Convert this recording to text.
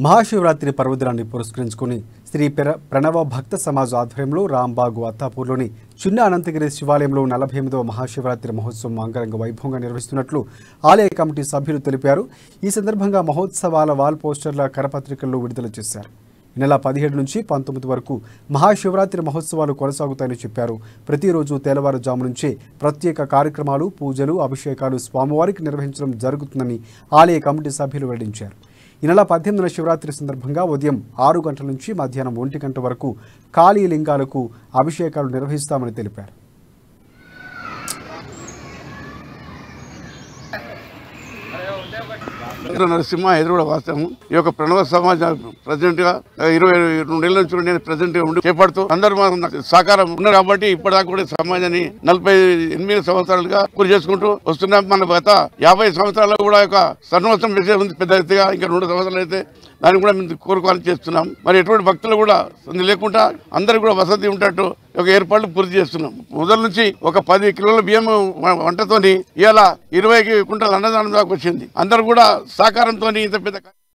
మహాశివరాత్రి పర్వదినాన్ని పురస్కరించుకుని శ్రీ ప్రణవ భక్త సమాజ్ ఆధ్వర్యంలో రాంబాగు అత్తాపూర్లోని చిన్న అనంతగిరి శివాలయంలో 48వ మహాశివరాత్రి మహోత్సవం అంగరంగ వైభవంగా నిర్వహిస్తున్నట్లు ఆలయ కమిటీ సభ్యులు తెలిపారు. ఈ సందర్భంగా మహోత్సవాల వాల్ పోస్టర్ల కరపత్రికల్లో విడుదల చేశారు. ఈ నెల 17 నుంచి 19 వరకు మహాశివరాత్రి మహోత్సవాలు కొనసాగుతాయని చెప్పారు. ప్రతిరోజు తెల్లవారుజాము నుంచే ప్రత్యేక కార్యక్రమాలు, పూజలు, అభిషేకాలు స్వామివారికి నిర్వహించడం జరుగుతుందని ఆలయ కమిటీ సభ్యులు వెల్లడించారు. ఈ నెల 18న శివరాత్రి సందర్భంగా ఉదయం 6 గంటల నుంచి మధ్యాహ్నం 1 గంట వరకు ఖాళీ లింగాలకు అభిషేకాలు నిర్వహిస్తామని తెలిపారు. నరసింహ ఎదురుగూడ వాస్తవం. ఈ యొక్క ప్రణవ సమాజ ప్రెసిడెంట్ గా 22 ఏళ్ల నుంచి నేను ప్రెసిడెంట్ గా ఉండి చేపడుతూ అందరూ సహకారం ఉన్నారు కాబట్టి ఇప్పటిదాకా కూడా సమాజాన్ని 48 సంవత్సరాలుగా పూర్తి చేసుకుంటూ వస్తున్నాం. మన గత 50 సంవత్సరాల్లో కూడా ఒక సన్నివేశం వేసే ఉంది పెద్ద ఎత్తుగా. ఇంకా 2 సంవత్సరాలు అయితే దాన్ని కూడా మేము కోరుకోవాలని చేస్తున్నాం. మరి ఎటువంటి భక్తులు కూడా లేకుండా అందరికి కూడా వసతి ఉంటట్టు ఒక ఏర్పాట్లు పూర్తి చేస్తున్నాం. మొదల నుంచి ఒక 10 కిలోల బియ్యం వంటతోని ఇవాళ 20 కుంటల అన్నదానం దాకా వచ్చింది. అందరూ కూడా సహకారంతో ఇంత పెద్ద